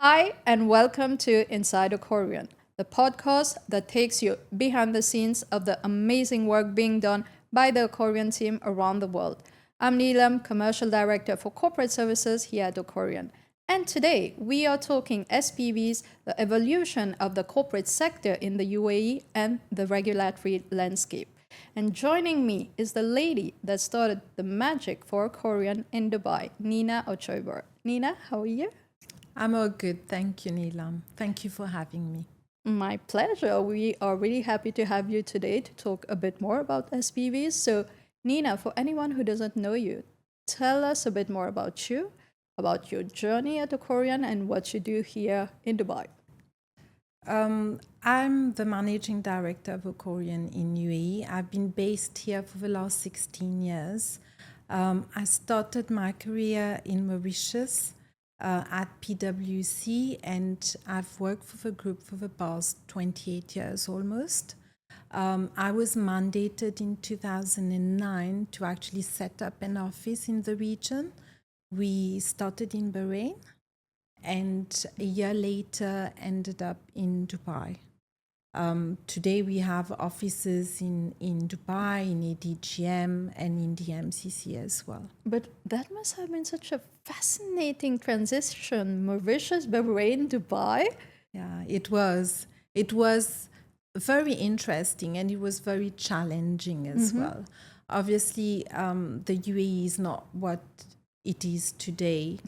Hi, and welcome to Inside Ocorian, the podcast that takes you behind the scenes of the amazing work being done by the Ocorian team around the world. I'm Neelam, Commercial Director for Corporate Services here at Ocorian. And today we are talking SPVs, the evolution of the corporate sector in the UAE, and the regulatory landscape. And joining me is the lady that started the magic for Ocorian in Dubai, Nina Auchoybur. Nina, how are you? I'm all good. Thank you, Neelam. Thank you for having me. My pleasure. We are really happy to have you today to talk a bit more about SPVs. So, Nina, for anyone who doesn't know you, tell us a bit more about you, about your journey at Ocorian, and what you do here in Dubai. I'm the managing director of Ocorian in UAE. I've been based here for the last 16 years. I started my career in Mauritius at PwC, and I've worked for the group for the past 28 years almost. I was mandated in 2009 to actually set up an office in the region. We started in Bahrain, and a year later ended up in Dubai. Today we have offices in Dubai, in ADGM, and in the MCC as well. But that must have been such a fascinating transition. Mauritius, Bahrain, Dubai. Yeah, it was. It was very interesting, and it was very challenging as well. Obviously, the UAE is not what it is today.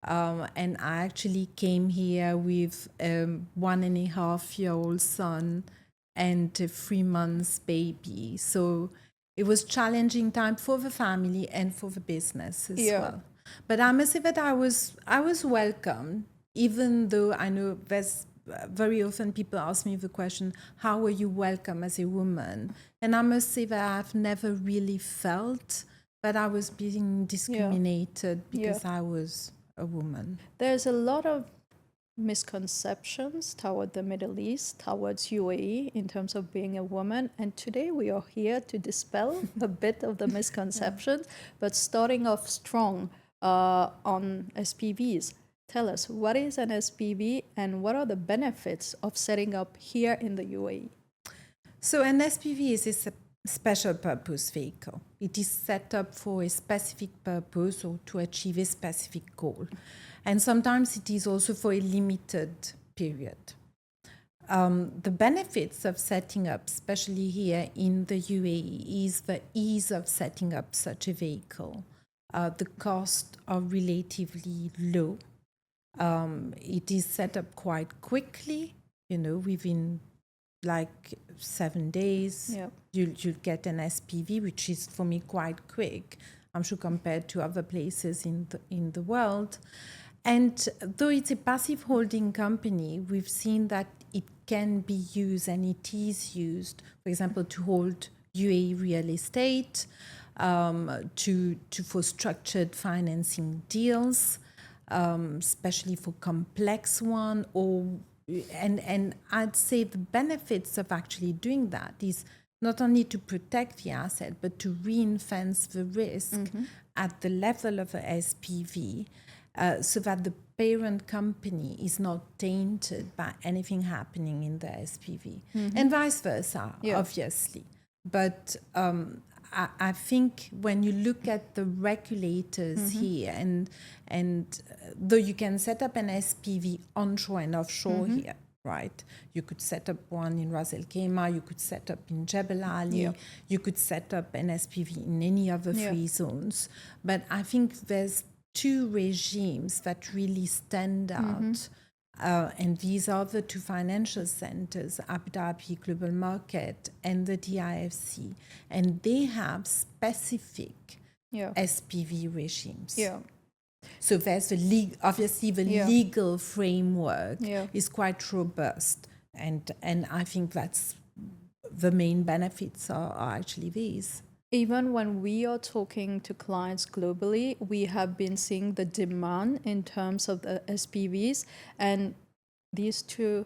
And I actually came here with a 1.5-year-old son and a 3 months baby. So it was challenging time for the family and for the business as well. But I must say that I was welcome, even though I know there's very often people ask me the question, how are you welcome as a woman? And I must say that I've never really felt that I was being discriminated because I was a woman. There's a lot of misconceptions toward the Middle East, towards UAE in terms of being a woman. And today we are here to dispel a bit of the misconceptions, but starting off strong on SPVs. Tell us, what is an SPV and what are the benefits of setting up here in the UAE? So an SPV is a special purpose vehicle. It is set up for a specific purpose or to achieve a specific goal. And sometimes it is also for a limited period. The benefits of setting up, especially here in the UAE, is the ease of setting up such a vehicle. The costs are relatively low. It is set up quite quickly, within like 7 days. You'll get an SPV, which is for me quite quick, I'm sure, compared to other places in the world. And though it's a passive holding company, we've seen that it can be used, and it is used, for example, to hold UAE real estate, for structured financing deals, especially for complex one. And I'd say the benefits of actually doing that is not only to protect the asset, but to ring-fence the risk at the level of a SPV, so that the parent company is not tainted by anything happening in the SPV, and vice versa, obviously. But I think when you look at the regulators here, and though you can set up an SPV onshore and offshore here, right? You could set up one in Ras Al Khaimah, you could set up in Jebel Ali, you could set up an SPV in any other free zones. But I think there's two regimes that really stand out. And these are the two financial centers, Abu Dhabi Global Market and the DIFC. And they have specific SPV regimes. So there's obviously the legal framework is quite robust. And I think that's the main benefits are actually these. Even when we are talking to clients globally, we have been seeing the demand in terms of the SPVs, and these two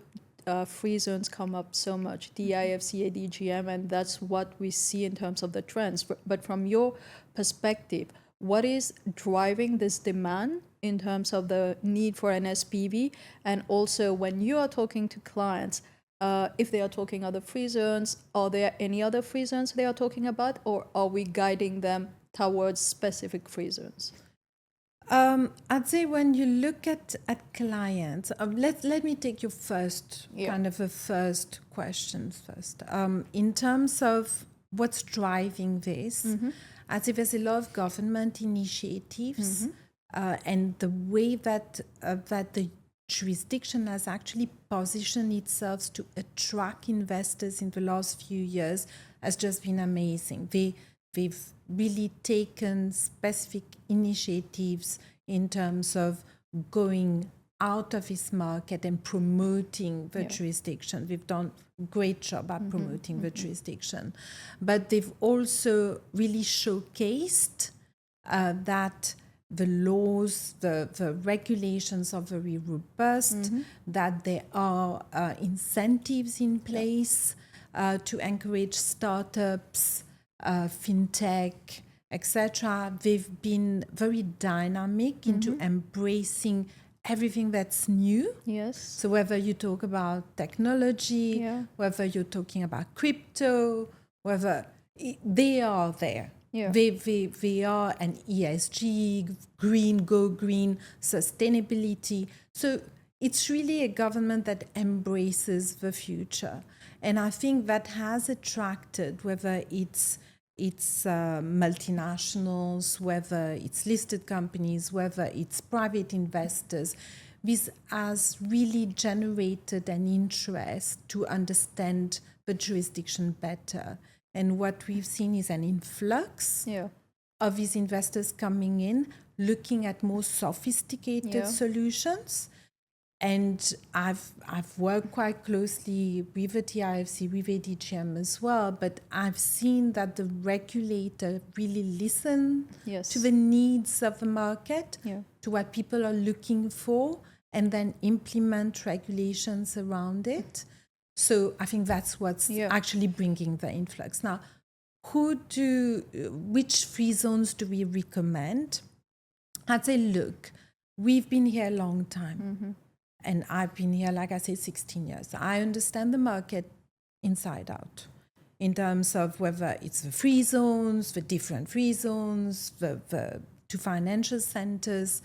free zones come up so much, DIFC, ADGM, and that's what we see in terms of the trends. But from your perspective, what is driving this demand in terms of the need for an SPV, and also when you are talking to clients, if they are talking other free zones, are there any other free zones they are talking about, or are we guiding them towards specific free zones? I'd say when you look at clients, let me take your first kind of a first question first. In terms of what's driving this, I'd say there's a lot of government initiatives, and the way that the jurisdiction has actually positioned itself to attract investors in the last few years has just been amazing. They've really taken specific initiatives in terms of going out of this market and promoting the jurisdiction. They've done a great job at promoting the jurisdiction. But they've also really showcased that the laws, the regulations are very robust, that there are incentives in place to encourage startups, fintech, etc. They've been very dynamic into embracing everything that's new. Yes. So whether you talk about technology, whether you're talking about crypto, whether they are there. Yeah. They are an ESG, go green, sustainability. So it's really a government that embraces the future. And I think that has attracted, whether it's multinationals, whether it's listed companies, whether it's private investors, this has really generated an interest to understand the jurisdiction better. And what we've seen is an influx of these investors coming in, looking at more sophisticated solutions. And I've worked quite closely with the TIFC, with ADGM as well, but I've seen that the regulator really listen to the needs of the market, to what people are looking for, and then implement regulations around it. So I think that's what's actually bringing the influx. Now, which free zones do we recommend? I'd say, look, we've been here a long time. And I've been here, like I said, 16 years. I understand the market inside out in terms of whether it's the free zones, the different free zones, the two financial centers.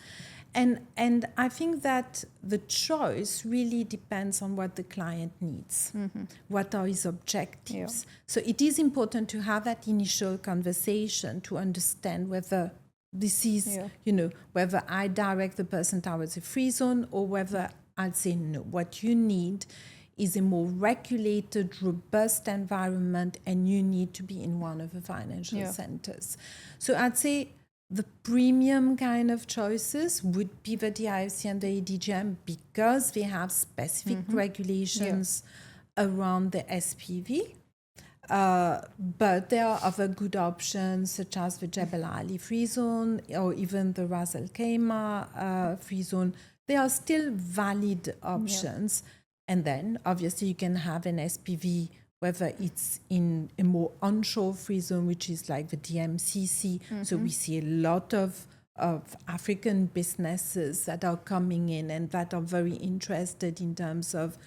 And I think that the choice really depends on what the client needs, what are his objectives. So it is important to have that initial conversation to understand whether this is, whether I direct the person towards a free zone or whether I'd say no. What you need is a more regulated, robust environment, and you need to be in one of the financial centers. So I'd say the premium kind of choices would be the DIFC and the ADGM because they have specific regulations around the SPV. But there are other good options such as the Jebel Ali free zone or even the Ras Al Khaimah free zone. They are still valid options. And then obviously you can have an SPV, whether it's in a more onshore free zone, which is like the DMCC. So we see a lot of African businesses that are coming in and that are very interested in terms of,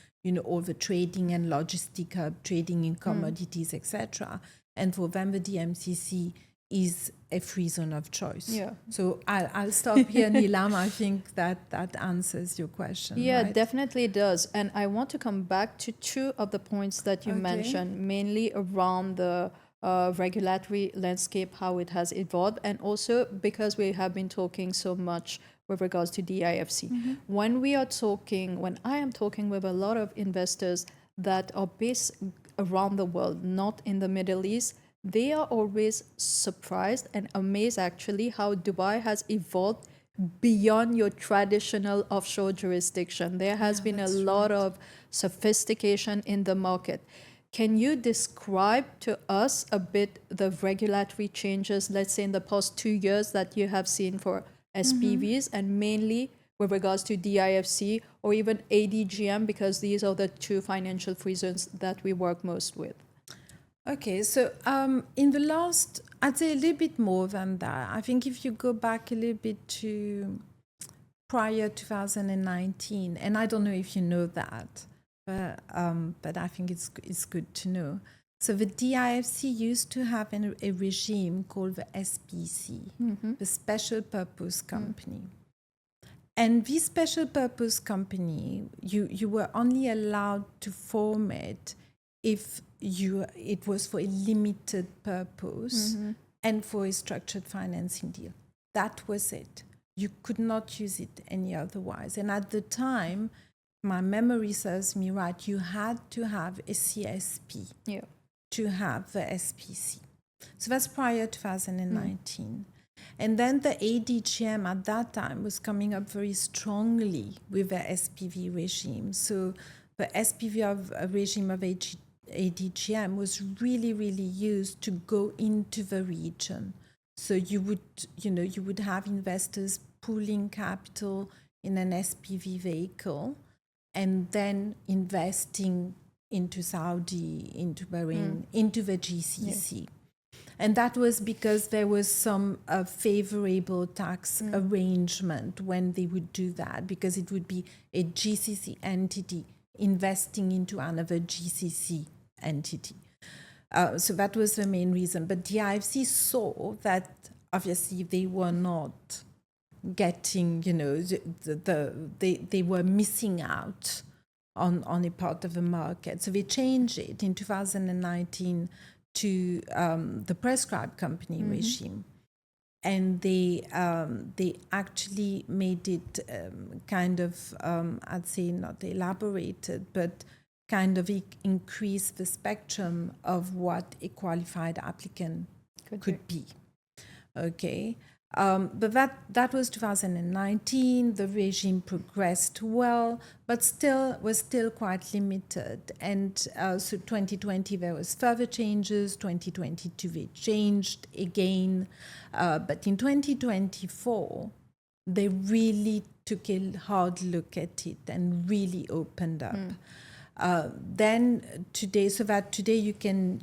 all the trading and logistic hub, trading in commodities, etc. And for them, the DMCC is a free zone of choice. So I'll stop here, Neelam. I think that answers your question. Right? Definitely does. And I want to come back to two of the points that you mentioned, mainly around the regulatory landscape, how it has evolved, and also because we have been talking so much with regards to DIFC. When I am talking with a lot of investors that are based around the world, not in the Middle East, they are always surprised and amazed actually how Dubai has evolved beyond your traditional offshore jurisdiction. There has been a lot of sophistication in the market. Can you describe to us a bit the regulatory changes, let's say in the past 2 years that you have seen for SPVs and mainly with regards to DIFC or even ADGM, because these are the two financial free zones that we work most with? Okay, so in the last, I'd say a little bit more than that. I think if you go back a little bit to prior 2019, and I don't know if you know that, but I think it's good to know. So the DIFC used to have a regime called the SPC, the Special Purpose Company. And this special purpose company, you were only allowed to form it if it was for a limited purpose and for a structured financing deal. That was it. You could not use it any otherwise. And at the time, my memory serves me right, you had to have a CSP to have the SPC. So that's prior 2019. And then the ADGM at that time was coming up very strongly with the SPV regime. So the SPV regime of ADGM was really, really used to go into the region. So you would have investors pooling capital in an SPV vehicle and then investing into Saudi, into Bahrain, into the GCC. Yeah. And that was because there was some favorable tax arrangement when they would do that, because it would be a GCC entity investing into another GCC entity. So that was the main reason. But the IFC saw that obviously they were not getting, they were missing out on a part of the market. So they changed it in 2019 to the prescribed company regime. And they actually made it kind of, I'd say not elaborated, but kind of increase the spectrum of what a qualified applicant could be. Okay. But that was 2019. The regime progressed well, but was still quite limited. And so 2020 there was further changes. 2022 they changed again, but in 2024 they really took a hard look at it and really opened up. Then today, so that today you can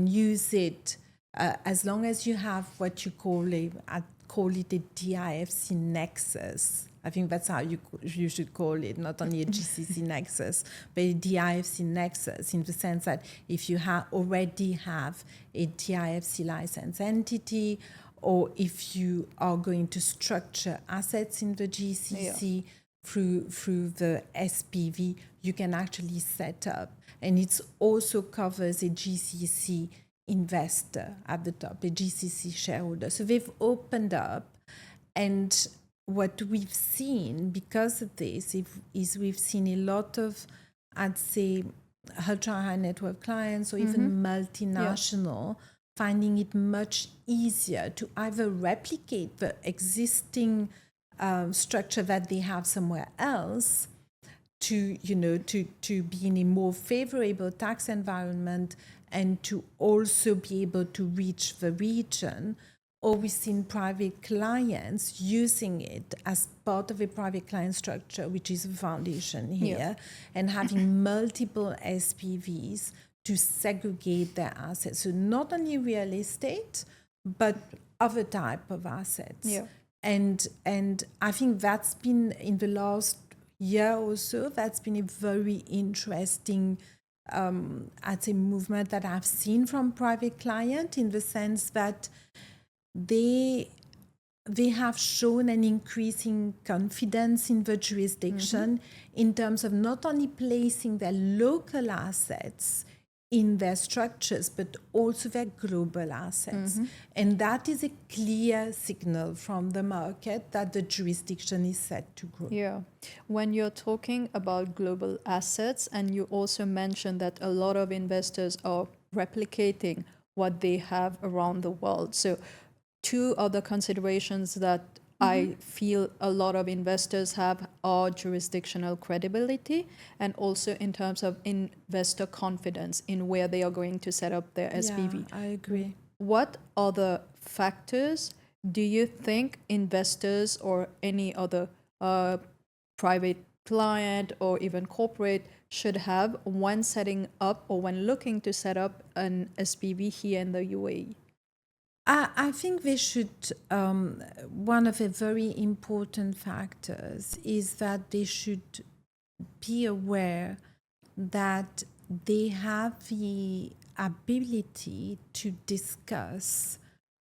use it. As long as you have what you call I call it a DIFC nexus. I think that's how you should call it, not only a GCC nexus, but a DIFC nexus, in the sense that if you already have a DIFC license entity, or if you are going to structure assets in the GCC through the SPV, you can actually set up. And it also covers a GCC investor at the top, a GCC shareholder. So they've opened up, and what we've seen because of this is we've seen a lot of, I'd say, ultra high net worth clients or even multinational finding it much easier to either replicate the existing structure that they have somewhere else to be in a more favorable tax environment, and to also be able to reach the region. Or we've seen private clients using it as part of a private client structure, which is a foundation here, and having multiple SPVs to segregate their assets. So not only real estate, but other type of assets. Yeah. And I think that's been, in the last year or so, that's been a very interesting I'd say movement that I've seen from private client, in the sense that they have shown an increasing confidence in the jurisdiction in terms of not only placing their local assets in their structures, but also their global assets. And that is a clear signal from the market that the jurisdiction is set to grow. Yeah. When you're talking about global assets, and you also mentioned that a lot of investors are replicating what they have around the world. So two other considerations that I feel a lot of investors have are jurisdictional credibility, and also in terms of investor confidence in where they are going to set up their SPV. Yeah, I agree. What other factors do you think investors or any other private client or even corporate should have when setting up or when looking to set up an SPV here in the UAE? I think they should, one of the very important factors is that they should be aware that they have the ability to discuss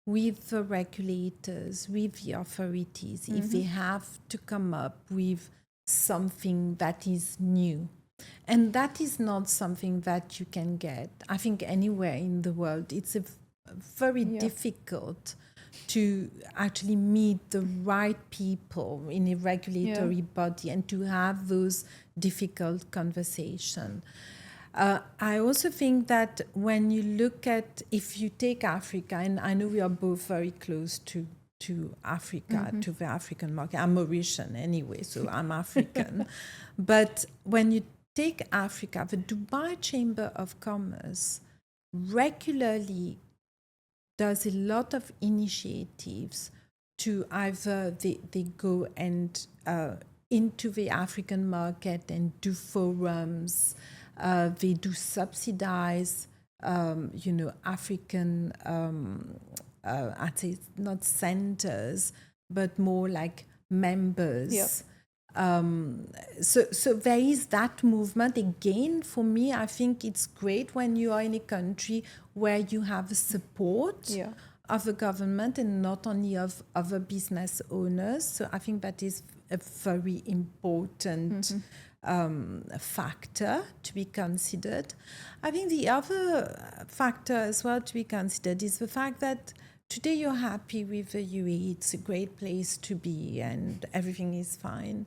with the regulators, with the authorities, if they have to come up with something that is new. And that is not something that you can get, I think, anywhere in the world. It's very difficult to actually meet the right people in a regulatory body and to have those difficult conversations. I also think that when you look at, if you take Africa, and I know we are both very close to Africa, to the African market. I'm Mauritian anyway, so I'm African. But when you take Africa, the Dubai Chamber of Commerce regularly does a lot of initiatives to either they go and into the African market and do forums. They do subsidize, African, I'd say not centers, but more like members. Yep. So there is that movement. Again, for me, I think it's great when you are in a country where you have the support of the government and not only of other business owners. So I think that is a very important factor to be considered. I think the other factor as well to be considered is the fact that today you're happy with the UAE, it's a great place to be and everything is fine.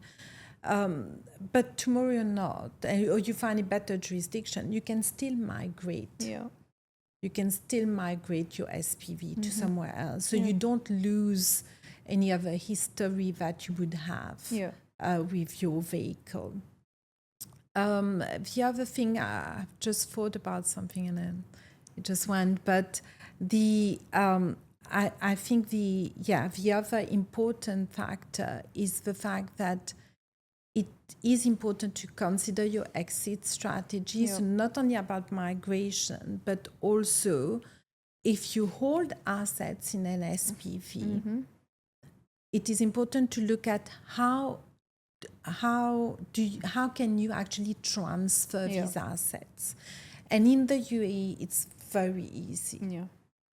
But tomorrow you're not, or you find a better jurisdiction, you can still migrate. Yeah. You can still migrate your SPV to somewhere else. So you don't lose any other history that you would have with your vehicle. The other thing, I've just thought about something and then it just went, but I think the other important factor is the fact that it is important to consider your exit strategy. So not only about migration, but also if you hold assets in an SPV, it is important to look at how can you actually transfer these assets. And in the UAE, it's very easy. Yeah.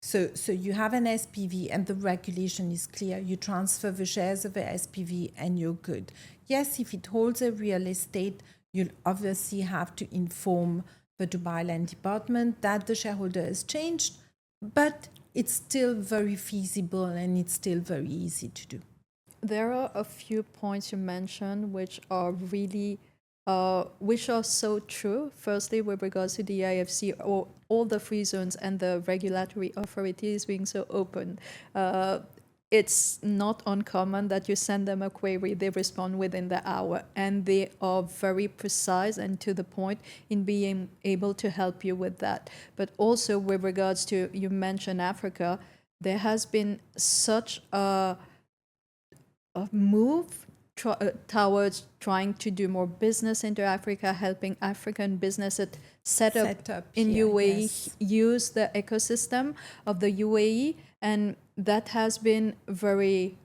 So you have an SPV and the regulation is clear. You transfer the shares of the SPV and you're good. Yes, if it holds a real estate, you'll obviously have to inform the Dubai Land Department that the shareholder has changed, but it's still very feasible and it's still very easy to do. There are a few points you mentioned which are really which are so true. Firstly, with regards to the IFC, or all the free zones and the regulatory authorities being so open, it's not uncommon that you send them a query, they respond within the hour, and they are very precise and to the point in being able to help you with that. But also with regards to, you mentioned Africa, there has been such a move towards trying to do more business into Africa, helping African businesses set up in UAE, use the ecosystem of the UAE, and that has been very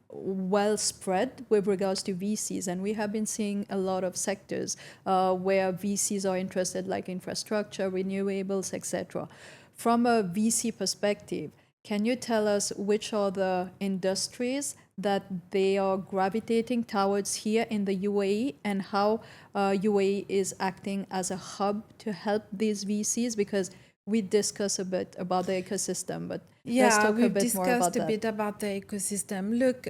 well spread with regards to VCs. And we have been seeing a lot of sectors where VCs are interested, like infrastructure, renewables, etc. From a VC perspective, can you tell us which are the industries that they are gravitating towards here in the UAE, and how UAE is acting as a hub to help these VCs? Because we discussed a bit about the ecosystem, but let's talk a bit more about that. We've discussed a bit about the ecosystem. Look,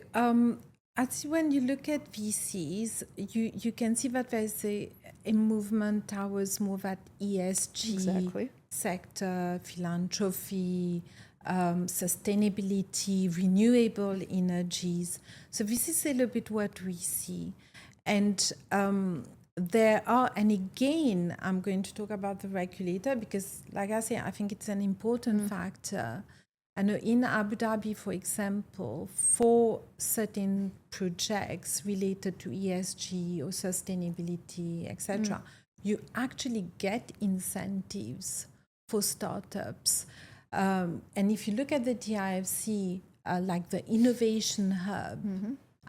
actually, when you look at VCs, you can see that there's a movement towards more that ESG sector, philanthropy, sustainability, renewable energies. So this is a little bit what we see. And there are, and again, I'm going to talk about the regulator because, like I say, I think it's an important factor. I know in Abu Dhabi, for example, for certain projects related to ESG or sustainability, etc., you actually get incentives for startups. And if you look at the DIFC, like the innovation hub,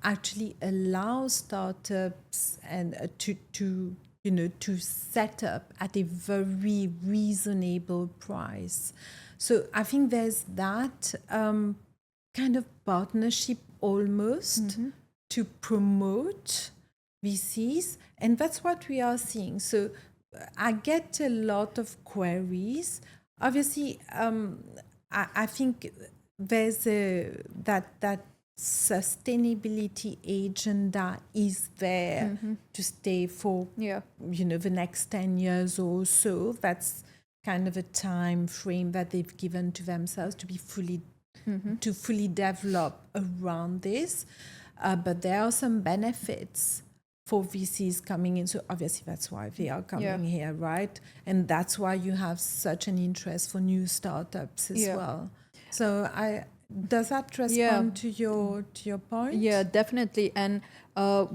actually allows startups and to set up at a very reasonable price. So I think there's that kind of partnership almost to promote VCs, and that's what we are seeing. So I get a lot of queries. Obviously, I think there's that sustainability agenda is there to stay for the next 10 years or so. That's kind of a time frame that they've given to themselves to be fully develop around this. But there are some benefits for VCs coming in. So obviously that's why they are coming here, right? And that's why you have such an interest for new startups as well. So does that respond to your point? Yeah, definitely. And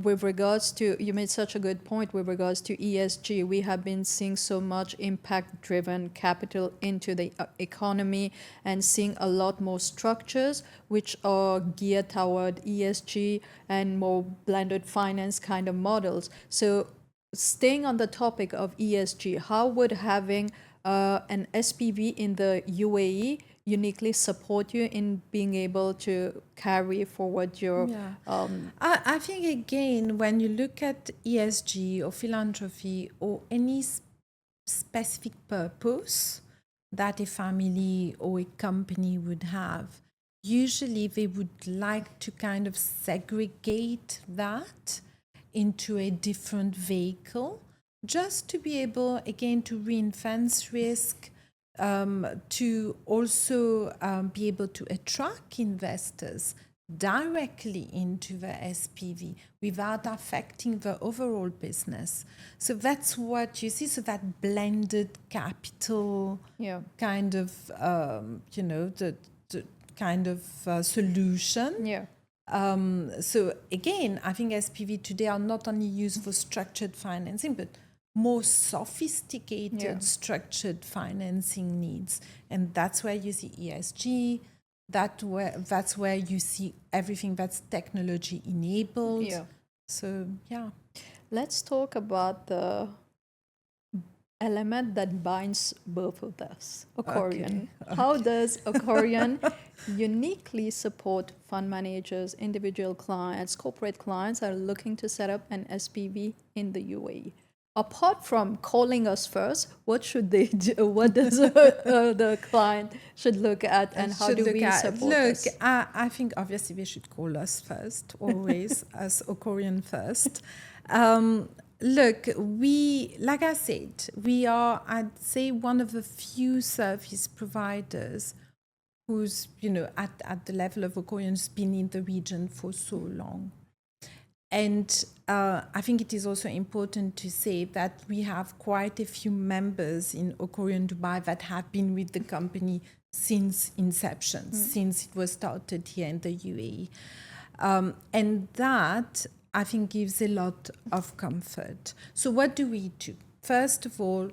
with regards to, you made such a good point with regards to ESG. We have been seeing so much impact-driven capital into the economy and seeing a lot more structures which are geared toward ESG and more blended finance kind of models. So staying on the topic of ESG, how would having an SPV in the UAE uniquely support you in being able to carry forward your... I think, again, when you look at ESG or philanthropy or any specific purpose that a family or a company would have, usually they would like to kind of segregate that into a different vehicle, just to be able, again, to ring-fence risk, to also be able to attract investors directly into the SPV without affecting the overall business. So that's what you see. So that blended capital kind of, the kind of solution. So again, I think SPV today are not only used for structured financing, but more sophisticated structured financing needs. And that's where you see ESG, that's where you see everything that's technology enabled. So, Let's talk about the element that binds both of us, Ocorian. Okay. How does Ocorian uniquely support fund managers, individual clients, corporate clients that are looking to set up an SPV in the UAE? Apart from calling us first, what should they do? What does the client should look at, and how do we support us? Look, I think obviously they should call us first, always, as Ocorian first. Look, like I said, we are, I'd say, one of the few service providers who's, at the level of Ocorian, has been in the region for so long. And I think it is also important to say that we have quite a few members in Ocorian Dubai that have been with the company since inception, since it was started here in the UAE. And that, I think, gives a lot of comfort. So what do we do? First of all,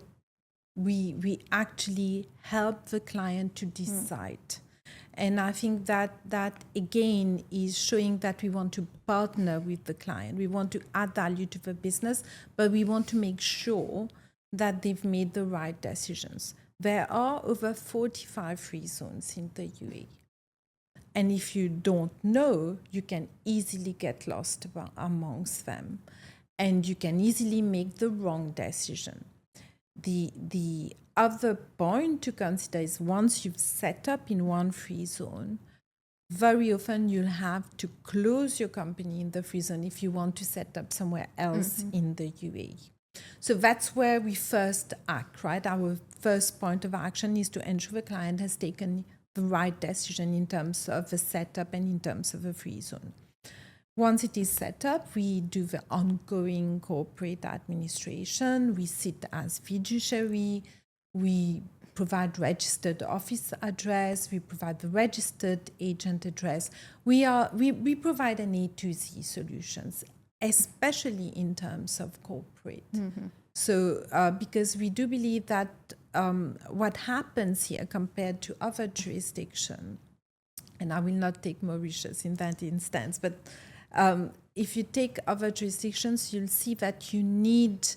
we actually help the client to decide. And I think that again is showing that we want to partner with the client. We want to add value to the business, but we want to make sure that they've made the right decisions. There are over 45 free zones in the UAE. And if you don't know, you can easily get lost amongst them. And you can easily make the wrong decision. The other point to consider is once you've set up in one free zone, very often you'll have to close your company in the free zone if you want to set up somewhere else in the UAE. So that's where we first act, right? Our first point of action is to ensure the client has taken the right decision in terms of the setup and in terms of a free zone. Once it is set up, we do the ongoing corporate administration. We sit as fiduciary. We provide registered office address. We provide the registered agent address. We provide an A to Z solutions, especially in terms of corporate. So because we do believe that what happens here compared to other jurisdictions, and I will not take Mauritius in that instance, but if you take other jurisdictions, you'll see that you need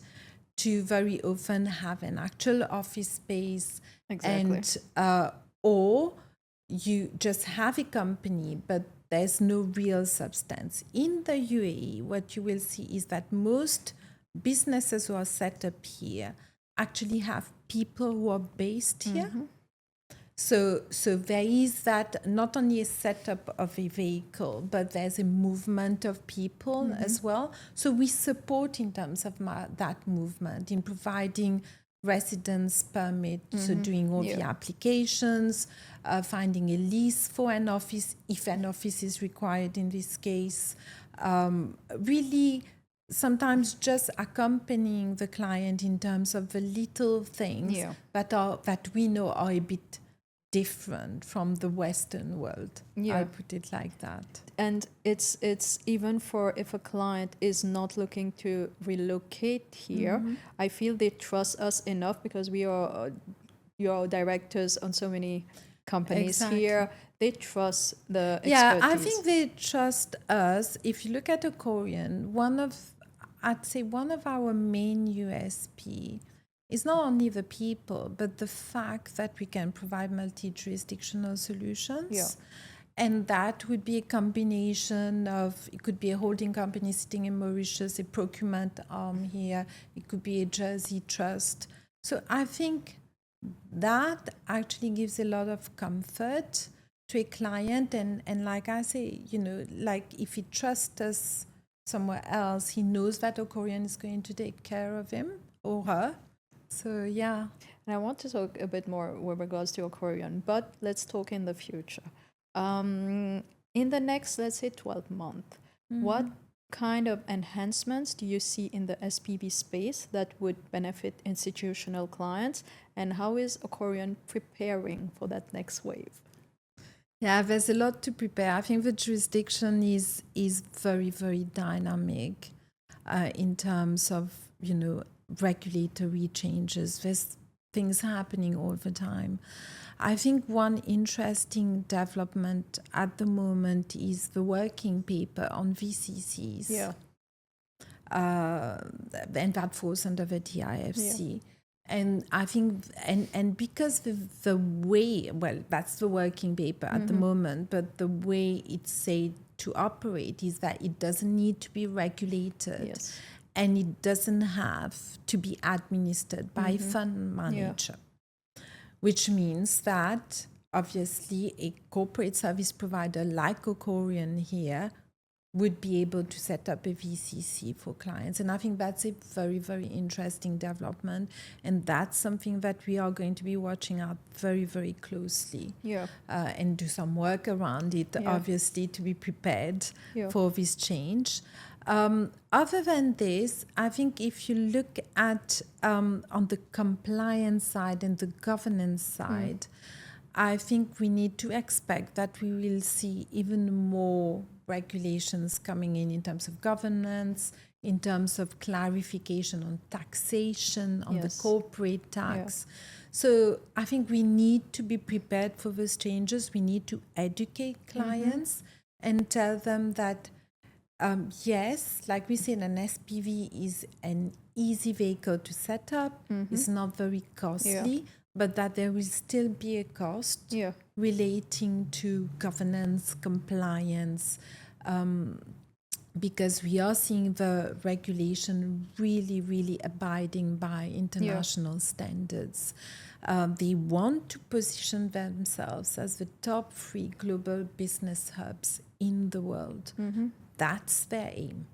to very often have an actual office space, and or you just have a company, but there's no real substance. In the UAE, what you will see is that most businesses who are set up here actually have people who are based here. So there is that, not only a setup of a vehicle, but there's a movement of people as well. So we support in terms of that movement in providing residence permit, so doing all the applications, finding a lease for an office, if an office is required in this case, really sometimes just accompanying the client in terms of the little things that we know are a bit different from the Western world. I put it like that. And it's even for if a client is not looking to relocate here, I feel they trust us enough because we are your directors on so many companies here. They trust the expertise. Yeah, I think they trust us. If you look at Ocorian, I'd say one of our main USP is not only the people, but the fact that we can provide multi-jurisdictional solutions. And that would be a combination of, it could be a holding company sitting in Mauritius, a procurement arm here, it could be a Jersey trust. So I think that actually gives a lot of comfort to a client. And like I say, like if he trusts us somewhere else, he knows that Ocorian is going to take care of him or her. So, yeah. And I want to talk a bit more with regards to Ocorian, but let's talk in the future. In the next, let's say, 12 months, what kind of enhancements do you see in the SPV space that would benefit institutional clients? And how is Ocorian preparing for that next wave? Yeah, there's a lot to prepare. I think the jurisdiction is very, very dynamic in terms of, regulatory changes. There's things happening all the time. I think one interesting development at the moment is the working paper on VCCs. And that falls under the TIFC. And I think, and because the way, well, that's the working paper at the moment, but the way it's said to operate is that it doesn't need to be regulated. And it doesn't have to be administered by a fund manager, which means that obviously a corporate service provider like Ocorian here would be able to set up a VCC for clients. And I think that's a very, very interesting development. And that's something that we are going to be watching out very, very closely. And do some work around it, obviously, to be prepared for this change. Other than this, I think if you look at on the compliance side and the governance side, I think we need to expect that we will see even more regulations coming in terms of governance, in terms of clarification on taxation, on the corporate tax. So I think we need to be prepared for those changes. We need to educate clients and tell them that yes, like we said, an SPV is an easy vehicle to set up. It's not very costly, but that there will still be a cost relating to governance, compliance, because we are seeing the regulation really, really abiding by international standards. They want to position themselves as the top 3 global business hubs in the world. That's their aim.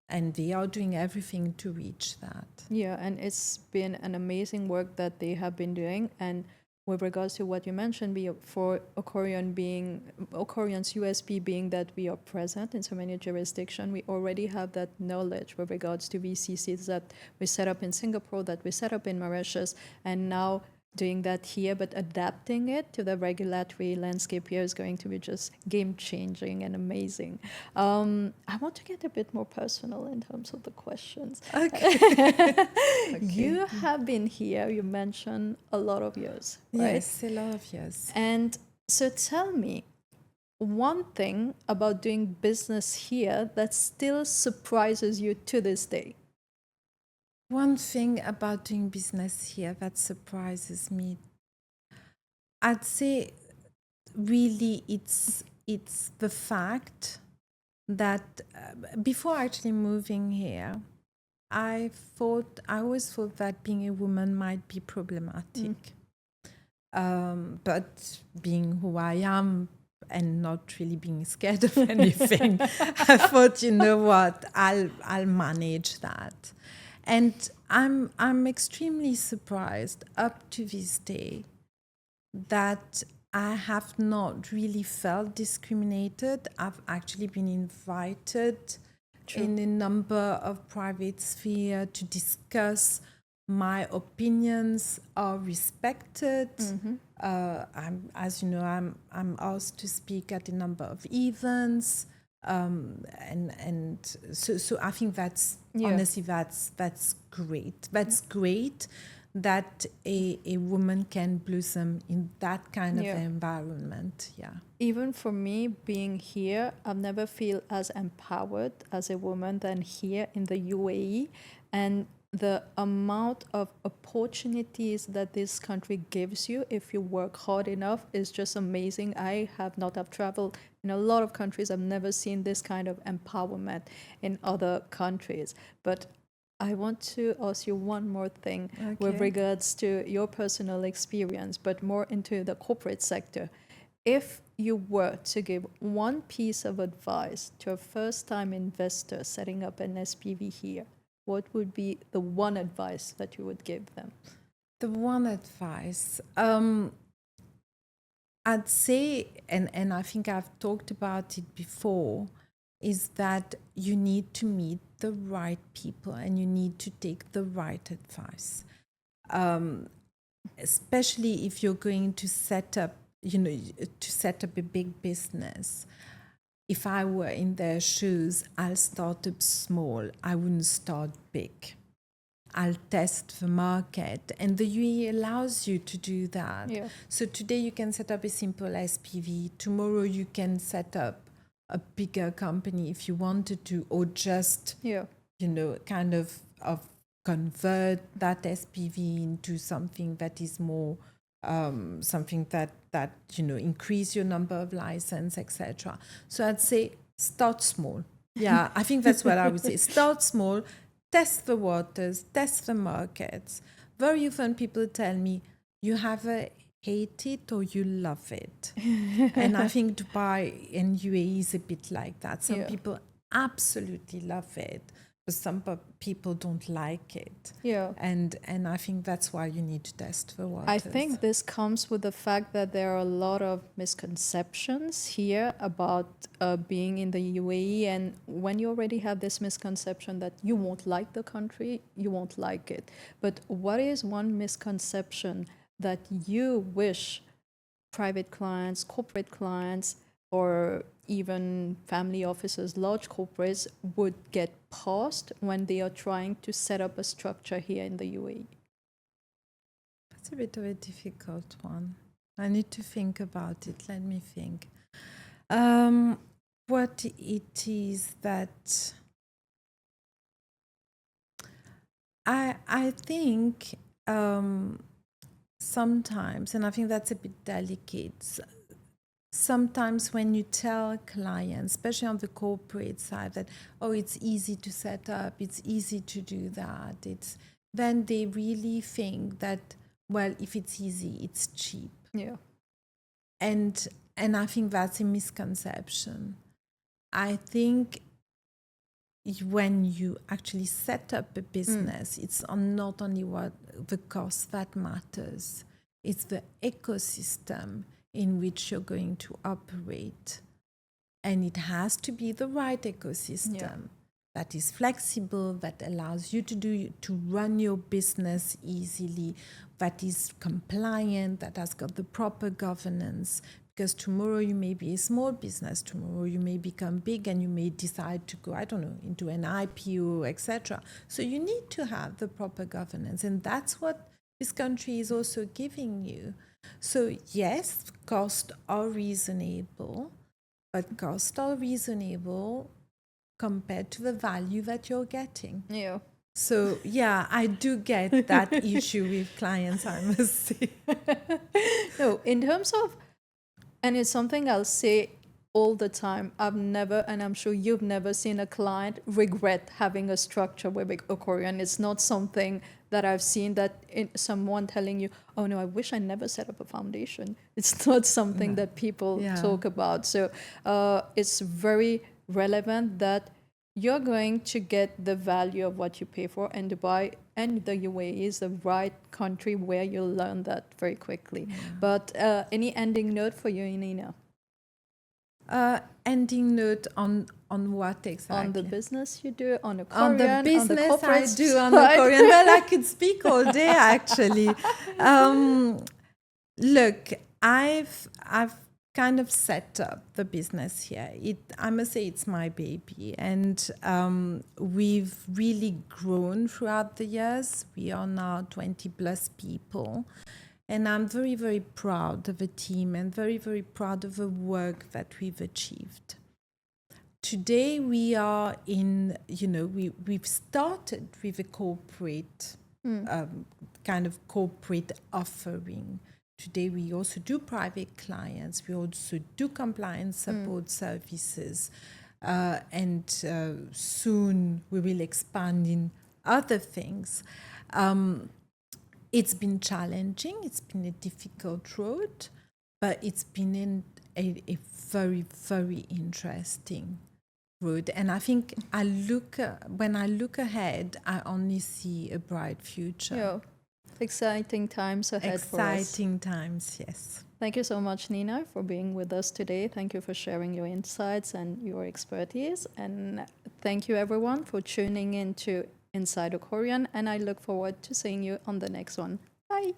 And they are doing everything to reach that. Yeah, and it's been an amazing work that they have been doing. And with regards to what you mentioned, for Ocorian's USP being that we are present in so many jurisdictions, we already have that knowledge with regards to VCCs that we set up in Singapore, that we set up in Mauritius, and now doing that here, but adapting it to the regulatory landscape here is going to be just game changing and amazing. I want to get a bit more personal in terms of the questions. Okay. You have been here, you mentioned, a lot of years, right? Yes, a lot of years. And so tell me, one thing about doing business here that still surprises you to this day. One thing about doing business here that surprises me, I'd say really it's the fact that before actually moving here, I always thought that being a woman might be problematic. But being who I am and not really being scared of anything, I thought, you know what, I'll manage that. And I'm extremely surprised up to this day that I have not really felt discriminated. I've actually been invited in a number of private sphere to discuss. My opinions are respected. As you know, I'm asked to speak at a number of events, and so I think that's honestly that's great. That's great that a woman can blossom in that kind of environment. Yeah. Even for me, being here, I've never feel as empowered as a woman than here in the UAE, and the amount of opportunities that this country gives you if you work hard enough is just amazing. I have traveled in a lot of countries. I've never seen this kind of empowerment in other countries. But I want to ask you one more thing with regards to your personal experience, but more into the corporate sector. If you were to give one piece of advice to a first-time investor setting up an SPV here, what would be the one advice that you would give them? The one advice, I'd say, and I think I've talked about it before, is that you need to meet the right people and you need to take the right advice. Especially if you're going to set up a big business. If I were in their shoes, I'll start up small. I wouldn't start big. I'll test the market. And the UAE allows you to do that. Yeah. So today you can set up a simple SPV. Tomorrow you can set up a bigger company if you wanted to, or just, kind of convert that SPV into something that is more something that increase your number of license, etc. So I'd say start small. Yeah, I think that's what I would say. Start small, test the waters, test the markets. Very often people tell me, you either hate it or you love it. And I think Dubai and UAE is a bit like that. Some people absolutely love it, but some people don't like it. Yeah. And I think that's why you need to test the waters. I think this comes with the fact that there are a lot of misconceptions here about being in the UAE. And when you already have this misconception that you won't like the country, you won't like it. But what is one misconception that you wish private clients, corporate clients, or even family offices, large corporates would get past when they are trying to set up a structure here in the UAE? That's a bit of a difficult one. I need to think about it. Let me think. What it is that I think sometimes, and I think that's a bit delicate, sometimes when you tell clients, especially on the corporate side, that, oh, it's easy to set up, it's easy to do that, then they really think that, well, if it's easy, it's cheap. Yeah. And I think that's a misconception. I think when you actually set up a business, it's not only what the cost that matters, it's the ecosystem in which you're going to operate. And it has to be the right ecosystem that is flexible, that allows you to run your business easily that is compliant, that has got the proper governance. Because tomorrow you may be a small business, tomorrow you may become big and you may decide to go, I don't know, into an IPO, etc. So you need to have the proper governance, and that's what this country is also giving you. So yes, costs are reasonable, but costs are reasonable compared to the value that you're getting. Yeah. So yeah, I do get that issue with clients, I must say. No, in terms of, and it's something I'll say all the time, I've never, and I'm sure you've never seen a client regret having a structure with Ocorian. It's not something that I've seen that someone telling you, oh no, I wish I never set up a foundation. It's not something that people talk about. So it's very relevant that you're going to get the value of what you pay for, and Dubai and the UAE is the right country where you'll learn that very quickly. But any ending note for you, Nina? Ending note on what exactly? On the business you do, on Ocorian, on the business on the I do on side. Ocorian. Well, I could speak all day actually. Look, I've kind of set up the business here. I must say it's my baby, and we've really grown throughout the years. We are now 20 plus people. And I'm very, very proud of the team and very, very proud of the work that we've achieved. Today we are in, we've started with a corporate, kind of corporate offering. Today we also do private clients. We also do compliance support services. And soon we will expand in other things. It's been challenging, it's been a difficult road, but it's been a very, very interesting road. And I think when I look ahead, I only see a bright future. Yeah. Exciting times ahead for us. Exciting times, yes. Thank you so much, Nina, for being with us today. Thank you for sharing your insights and your expertise. And thank you, everyone, for tuning in to Inside Ocorian, and I look forward to seeing you on the next one. Bye.